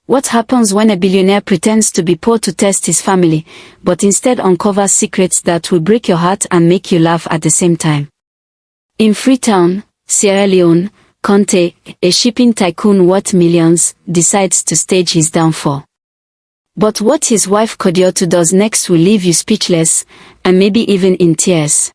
What happens when a billionaire pretends to be poor to test his family, but instead uncovers secrets that will break your heart and make you laugh at the same time? In Freetown, Sierra Leone, Conteh, a shipping tycoon worth millions, decides to stage his downfall. But what his wife Kadiatu does next will leave you speechless, and maybe even in tears.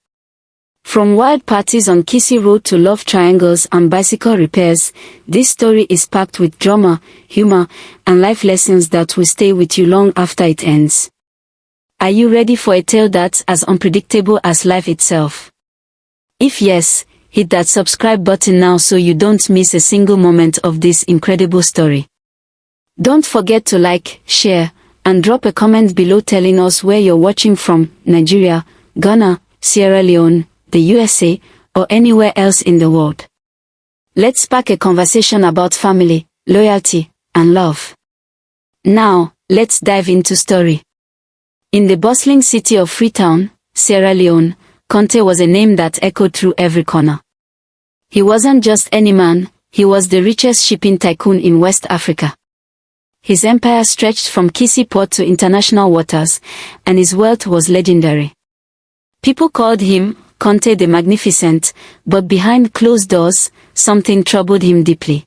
From wild parties on Kissy Road to love triangles and bicycle repairs, this story is packed with drama, humor, and life lessons that will stay with you long after it ends. Are you ready for a tale that's as unpredictable as life itself? If yes, hit that subscribe button now so you don't miss a single moment of this incredible story. Don't forget to like, share, and drop a comment below telling us where you're watching from: Nigeria, Ghana, Sierra Leone, the USA, or anywhere else in the world. Let's spark a conversation about family, loyalty, and love. Now, let's dive into story. In the bustling city of Freetown, Sierra Leone, Conteh was a name that echoed through every corner. He wasn't just any man, he was the richest shipping tycoon in West Africa. His empire stretched from Kissy Port to international waters, and his wealth was legendary. People called him Conteh the Magnificent, but behind closed doors, something troubled him deeply.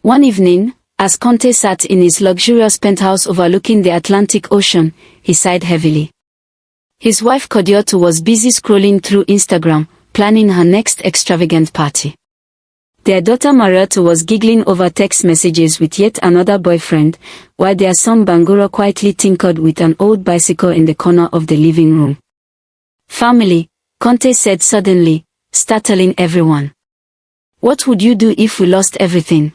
One evening, as Conteh sat in his luxurious penthouse overlooking the Atlantic Ocean, he sighed heavily. His wife Kadiatu was busy scrolling through Instagram, planning her next extravagant party. Their daughter Mariatu was giggling over text messages with yet another boyfriend, while their son Bangura quietly tinkered with an old bicycle in the corner of the living room. "Family," Conteh said suddenly, startling everyone. "What would you do if we lost everything?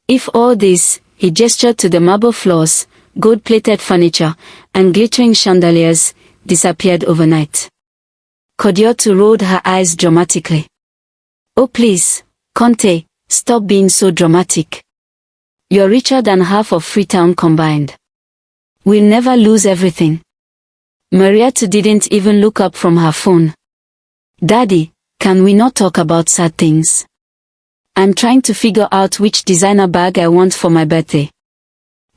If all this," he gestured to the marble floors, gold-plated furniture, and glittering chandeliers, disappeared overnight. Kadiatu rolled her eyes dramatically. "Oh please, Conteh, stop being so dramatic. You're richer than half of Freetown combined. We'll never lose everything." Mariatu didn't even look up from her phone. "Daddy, can we not talk about sad things? I'm trying to figure out which designer bag I want for my birthday."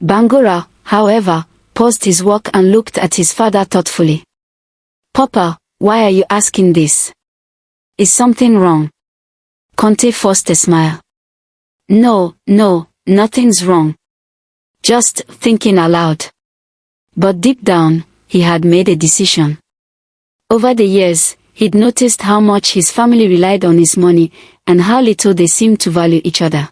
Bangura, however, paused his work and looked at his father thoughtfully. "Papa, why are you asking this? Is something wrong?" Conteh forced a smile. No, nothing's wrong. Just thinking aloud." But deep down, he had made a decision. Over the years, he'd noticed how much his family relied on his money, and how little they seemed to value each other.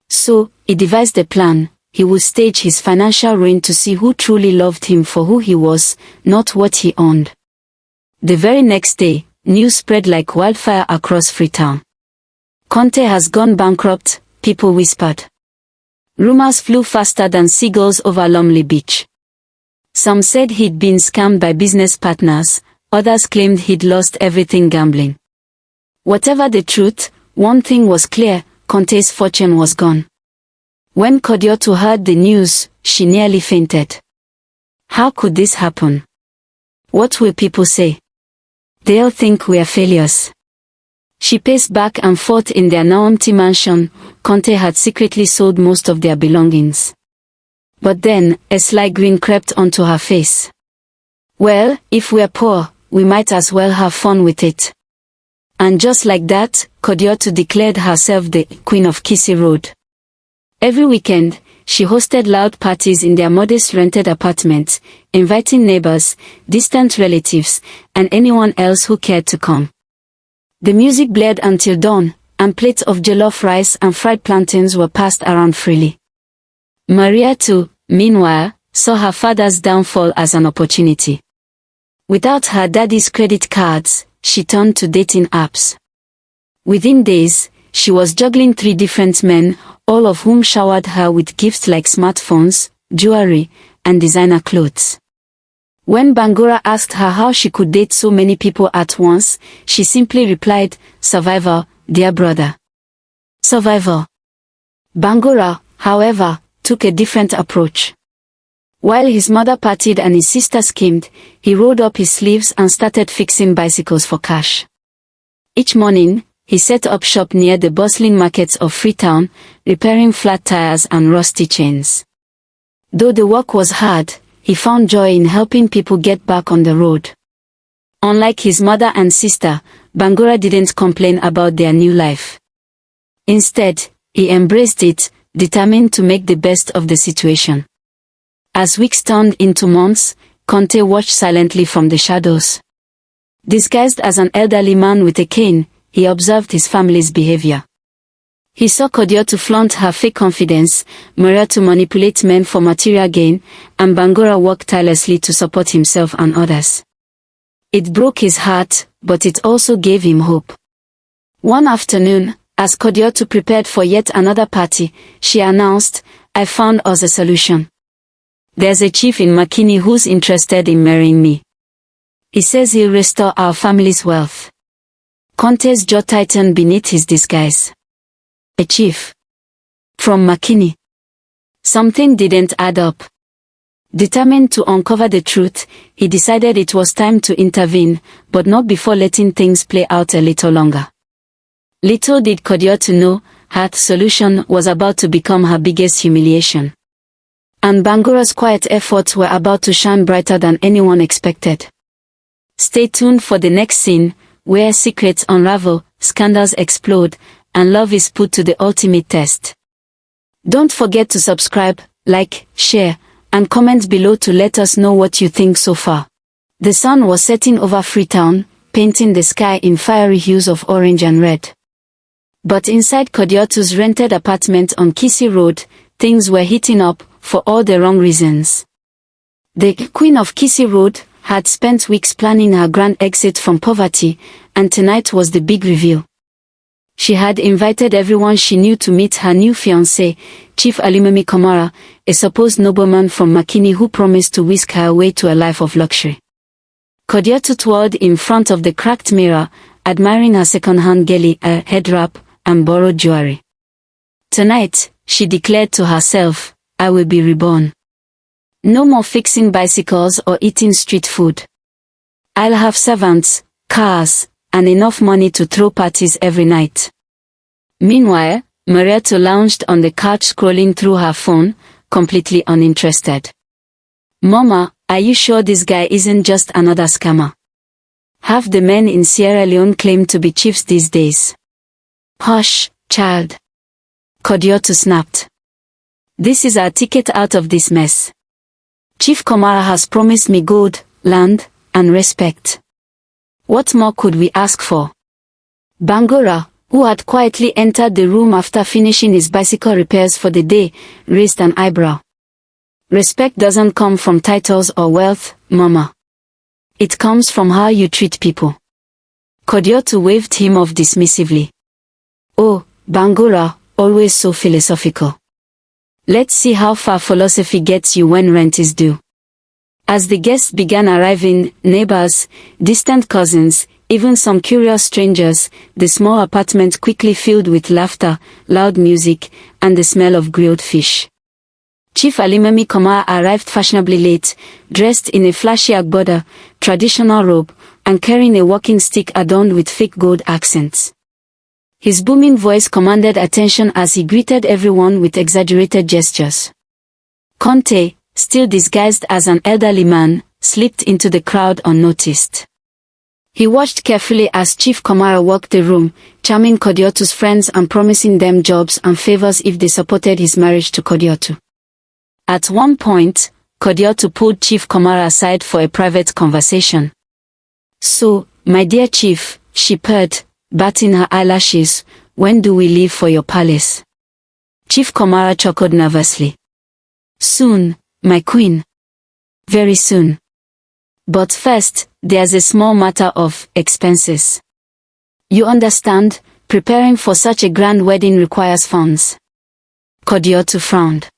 So, he devised a plan. He would stage his financial ruin to see who truly loved him for who he was, not what he owned. The very next day, news spread like wildfire across Freetown. "Conteh has gone bankrupt," people whispered. Rumors flew faster than seagulls over Lonely Beach. Some said he'd been scammed by business partners, others claimed he'd lost everything gambling. Whatever the truth, one thing was clear: Conteh's fortune was gone. When Kadiatu heard the news, she nearly fainted. How could this happen? What will people say? They'll think we're failures. She paced back and forth in their now empty mansion. Conteh had secretly sold most of their belongings. But then, a sly grin crept onto her face. "Well, if we're poor, we might as well have fun with it." And just like that, Kadiatu declared herself the Queen of Kissy Road. Every weekend, she hosted loud parties in their modest rented apartments, inviting neighbors, distant relatives, and anyone else who cared to come. The music blared until dawn, and plates of jollof rice and fried plantains were passed around freely. Mariatu, meanwhile, saw her father's downfall as an opportunity. Without her daddy's credit cards, she turned to dating apps. Within days, she was juggling 3 different men, all of whom showered her with gifts like smartphones, jewelry, and designer clothes. When Bangura asked her how she could date so many people at once, she simply replied, "Survival, dear brother. Survival." Bangura, however, took a different approach. While his mother partied and his sister schemed, he rolled up his sleeves and started fixing bicycles for cash. Each morning, he set up shop near the bustling markets of Freetown, repairing flat tires and rusty chains. Though the work was hard, he found joy in helping people get back on the road. Unlike his mother and sister, Bangura didn't complain about their new life. Instead, he embraced it, determined to make the best of the situation. As weeks turned into months, Conteh watched silently from the shadows. Disguised as an elderly man with a cane, he observed his family's behavior. He saw Kadiatu flaunt her fake confidence, Mariatu manipulate men for material gain, and Bangura work tirelessly to support himself and others. It broke his heart, but it also gave him hope. One afternoon, as Kadiatu prepared for yet another party, she announced, "I found us a solution. There's a chief in Makini who's interested in marrying me. He says he'll restore our family's wealth." Conteh's jaw tightened beneath his disguise. A chief from Makini. Something didn't add up. Determined to uncover the truth, he decided it was time to intervene, but not before letting things play out a little longer. Little did Kadiatu know, her solution was about to become her biggest humiliation. And Bangura's quiet efforts were about to shine brighter than anyone expected. Stay tuned for the next scene, where secrets unravel, scandals explode, and love is put to the ultimate test. Don't forget to subscribe, like, share, and comment below to let us know what you think so far. The sun was setting over Freetown, painting the sky in fiery hues of orange and red. But inside Kadiatu's rented apartment on Kissy Road, things were heating up, for all the wrong reasons. The Queen of Kissy Road had spent weeks planning her grand exit from poverty, and tonight was the big reveal. She had invited everyone she knew to meet her new fiancé, Chief Alimemi Kamara, a supposed nobleman from Makini who promised to whisk her away to a life of luxury. Kadiatu twirled in front of the cracked mirror, admiring her second-hand geli, a head wrap, and borrowed jewelry. Tonight, she declared to herself, "I will be reborn. No more fixing bicycles or eating street food. I'll have servants, cars, and enough money to throw parties every night." Meanwhile, Mariatu lounged on the couch scrolling through her phone, completely uninterested. "Mama, are you sure this guy isn't just another scammer? Half the men in Sierra Leone claim to be chiefs these days." "Hush, child," Kadiatu snapped. "This is our ticket out of this mess. Chief Kamara has promised me gold, land, and respect. What more could we ask for?" Bangura, who had quietly entered the room after finishing his bicycle repairs for the day, raised an eyebrow. "Respect doesn't come from titles or wealth, Mama. It comes from how you treat people." Kadiatu waved him off dismissively. "Oh, Bangura, always so philosophical. Let's see how far philosophy gets you when rent is due." As the guests began arriving, neighbors, distant cousins, even some curious strangers, the small apartment quickly filled with laughter, loud music, and the smell of grilled fish. Chief Alimemi Kamara arrived fashionably late, dressed in a flashy agbada, traditional robe, and carrying a walking stick adorned with fake gold accents. His booming voice commanded attention as he greeted everyone with exaggerated gestures. Conteh, still disguised as an elderly man, slipped into the crowd unnoticed. He watched carefully as Chief Kamara walked the room, charming Kadiatu's friends and promising them jobs and favors if they supported his marriage to Kadiatu. At one point, Kadiatu pulled Chief Kamara aside for a private conversation. "So, my dear chief," she purred, batting her eyelashes, "when do we leave for your palace?" Chief Kamara chuckled nervously. "Soon, my queen. Very soon. But first, there's a small matter of expenses. You understand, preparing for such a grand wedding requires funds." Kadiatu frowned.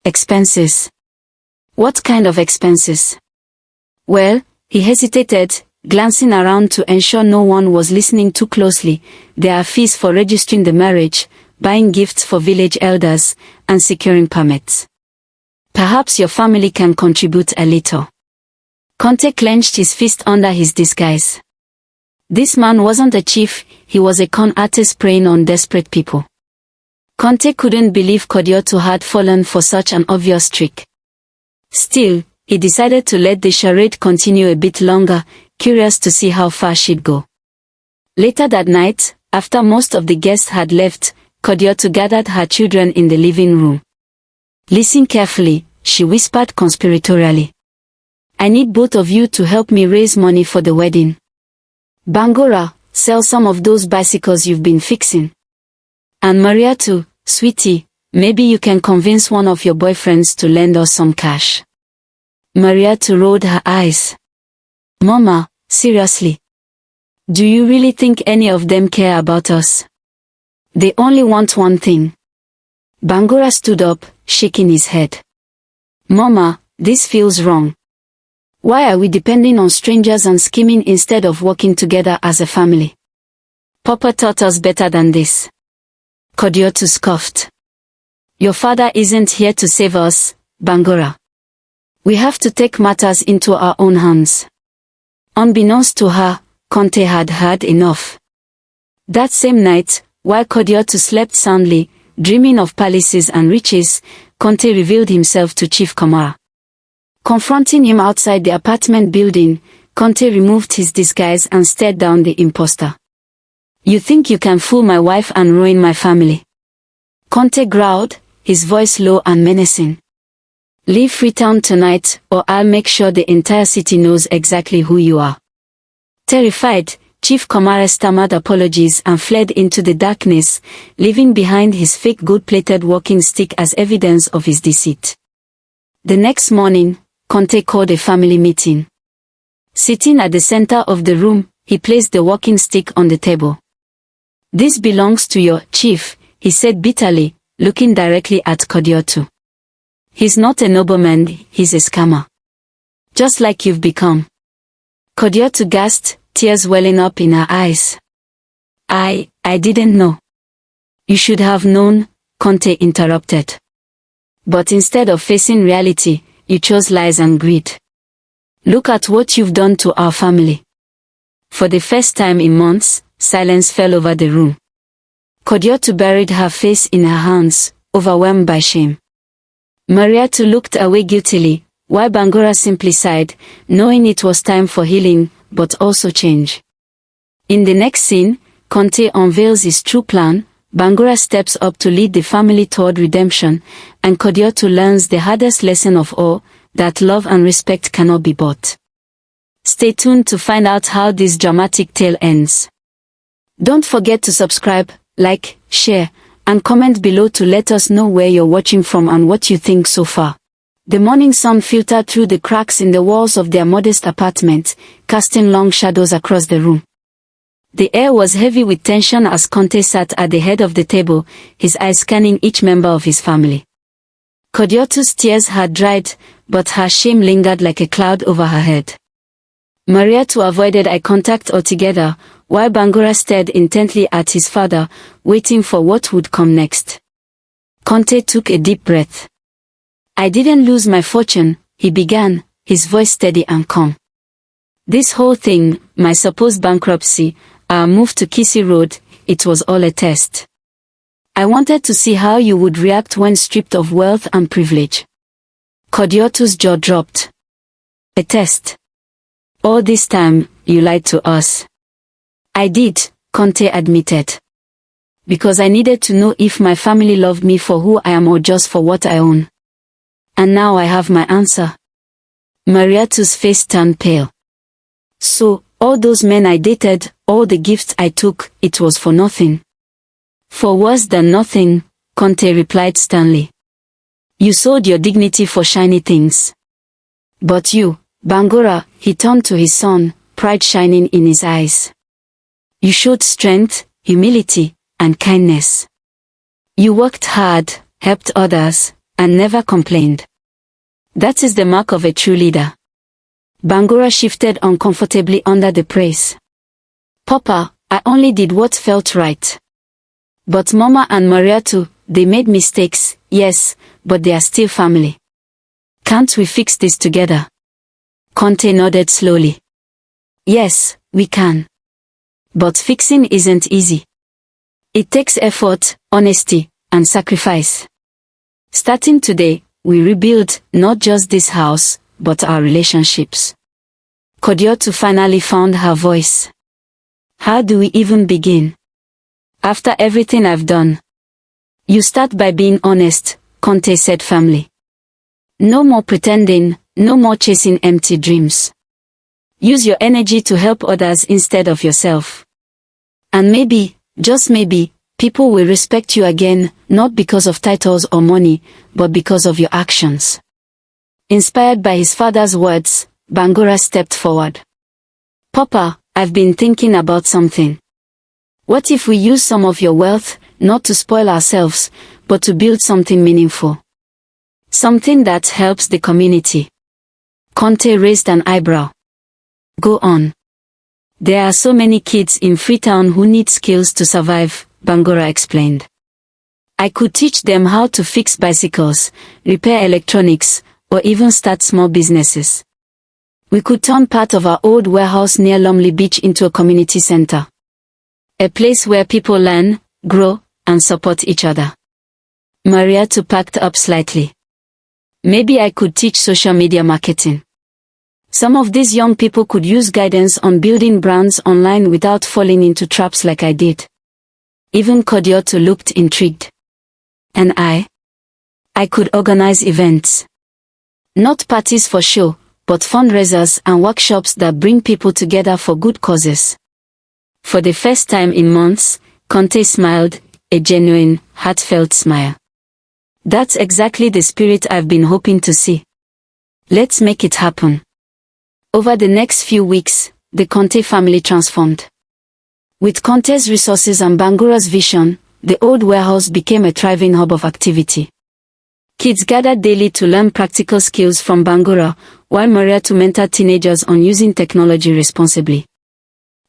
"Expenses? What kind of expenses?" "Well," he hesitated, glancing around to ensure no one was listening too closely, "there are fees for registering the marriage, buying gifts for village elders, and securing permits. Perhaps your family can contribute a little." Conteh clenched his fist under his disguise. This man wasn't a chief, he was a con artist preying on desperate people. Conteh couldn't believe Kadiatu had fallen for such an obvious trick. Still, he decided to let the charade continue a bit longer, curious to see how far she'd go. Later that night, after most of the guests had left, Kadiatu gathered her children in the living room. "Listen carefully," she whispered conspiratorially. "I need both of you to help me raise money for the wedding. Bangura, sell some of those bicycles you've been fixing. And Mariatu, sweetie, maybe you can convince one of your boyfriends to lend us some cash." Mariatu rolled her eyes. "Mama, seriously? Do you really think any of them care about us? They only want one thing." Bangura stood up, shaking his head. "Mama, this feels wrong. Why are we depending on strangers and scheming instead of working together as a family? Papa taught us better than this." Kadiatu scoffed. "Your father isn't here to save us, Bangura. We have to take matters into our own hands." Unbeknownst to her, Conteh had had enough. That same night, while Kadiatu slept soundly, dreaming of palaces and riches, Conteh revealed himself to Chief Kamara. Confronting him outside the apartment building, Conteh removed his disguise and stared down the imposter. "You think you can fool my wife and ruin my family?" Conteh growled, his voice low and menacing. "Leave Freetown tonight, or I'll make sure the entire city knows exactly who you are." Terrified, Chief Kamara stammered apologies and fled into the darkness, leaving behind his fake gold-plated walking stick as evidence of his deceit. The next morning, Conteh called a family meeting. Sitting at the center of the room, he placed the walking stick on the table. "This belongs to your chief," he said bitterly, looking directly at Kadiatu. "He's not a nobleman, he's a scammer. Just like you've become." Kadiatu gasped, tears welling up in her eyes. I didn't know." "You should have known," Conteh interrupted. "But instead of facing reality, you chose lies and greed. Look at what you've done to our family." For the first time in months, silence fell over the room. Kadiatu buried her face in her hands, overwhelmed by shame. Mariatu looked away guiltily, while Bangura simply sighed, knowing it was time for healing, but also change. In the next scene, Conteh unveils his true plan, Bangura steps up to lead the family toward redemption, and Kadiatu learns the hardest lesson of all, that love and respect cannot be bought. Stay tuned to find out how this dramatic tale ends. Don't forget to subscribe, like, share, and comment below to let us know where you're watching from and what you think so far. The morning sun filtered through the cracks in the walls of their modest apartment, casting long shadows across the room. The air was heavy with tension as Conteh sat at the head of the table, his eyes scanning each member of his family. Kadiatu's tears had dried, but her shame lingered like a cloud over her head. Mariatu avoided eye contact altogether, while Bangura stared intently at his father, waiting for what would come next. Conteh took a deep breath. "I didn't lose my fortune," he began, his voice steady and calm. "This whole thing, my supposed bankruptcy, our move to Kissy Road, it was all a test. I wanted to see how you would react when stripped of wealth and privilege." Kadiatu's jaw dropped. "A test? All this time, you lied to us." "I did," Conteh admitted. "Because I needed to know if my family loved me for who I am or just for what I own. And now I have my answer." Mariatu's face turned pale. "So, all those men I dated, all the gifts I took, it was for nothing?" "For worse than nothing," Conteh replied sternly. "You sold your dignity for shiny things. But you, Bangura," he turned to his son, pride shining in his eyes. "You showed strength, humility, and kindness. You worked hard, helped others, and never complained. That is the mark of a true leader." Bangura shifted uncomfortably under the praise. "Papa, I only did what felt right. But Mama and Mariatu, they made mistakes, yes, but they are still family. Can't we fix this together?" Conteh nodded slowly. "Yes, we can. But fixing isn't easy. It takes effort, honesty, and sacrifice. Starting today, we rebuild not just this house, but our relationships. Kadiatu finally found her voice. How do we even begin? After everything I've done. You start by being honest, Conteh said firmly. No more pretending, no more chasing empty dreams. Use your energy to help others instead of yourself. And maybe, just maybe, people will respect you again, not because of titles or money, but because of your actions. Inspired by his father's words, Bangura stepped forward. Papa, I've been thinking about something. What if we use some of your wealth, not to spoil ourselves, but to build something meaningful? Something that helps the community. Conteh raised an eyebrow. Go on. There are so many kids in Freetown who need skills to survive, Bangura explained. I could teach them how to fix bicycles, repair electronics, or even start small businesses. We could turn part of our old warehouse near Lumley Beach into a community center. A place where people learn, grow, and support each other. Mariatu packed up slightly. Maybe I could teach social media marketing. Some of these young people could use guidance on building brands online without falling into traps like I did. Even Kadiatu looked intrigued. And I could organize events. Not parties for show, but fundraisers and workshops that bring people together for good causes. For the first time in months, Conteh smiled, a genuine, heartfelt smile. That's exactly the spirit I've been hoping to see. Let's make it happen. Over the next few weeks, the Conteh family transformed. With Conteh's resources and Bangura's vision, the old warehouse became a thriving hub of activity. Kids gathered daily to learn practical skills from Bangura, while Mariatu mentored teenagers on using technology responsibly.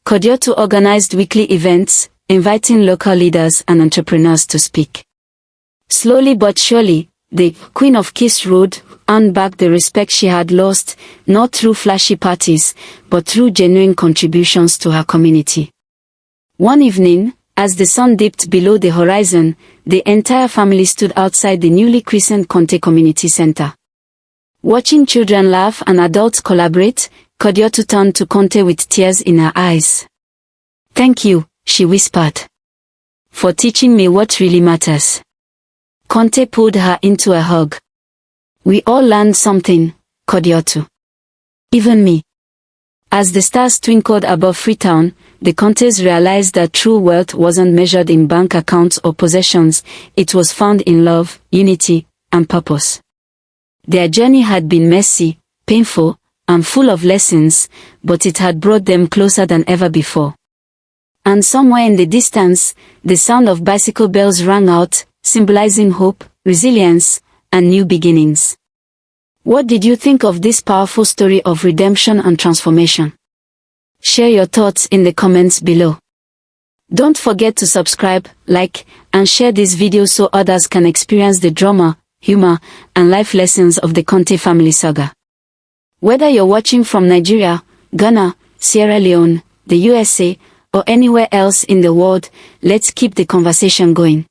Kadiatu organized weekly events, inviting local leaders and entrepreneurs to speak. Slowly but surely, the Queen of Kissy Road earned back the respect she had lost, not through flashy parties, but through genuine contributions to her community. One evening, as the sun dipped below the horizon, the entire family stood outside the newly christened Conteh Community Center. Watching children laugh and adults collaborate, Kadiatu turned to Conteh with tears in her eyes. Thank you, she whispered, for teaching me what really matters. Conteh pulled her into a hug. We all learned something, Kadiatu. Even me. As the stars twinkled above Freetown, the Contehs realized that true wealth wasn't measured in bank accounts or possessions, it was found in love, unity, and purpose. Their journey had been messy, painful, and full of lessons, but it had brought them closer than ever before. And somewhere in the distance, the sound of bicycle bells rang out, symbolizing hope, resilience, and new beginnings. What did you think of this powerful story of redemption and transformation? Share your thoughts in the comments below. Don't forget to subscribe, like, and share this video so others can experience the drama, humor, and life lessons of the Conteh family saga. Whether you're watching from Nigeria, Ghana, Sierra Leone, the USA, or anywhere else in the world, let's keep the conversation going.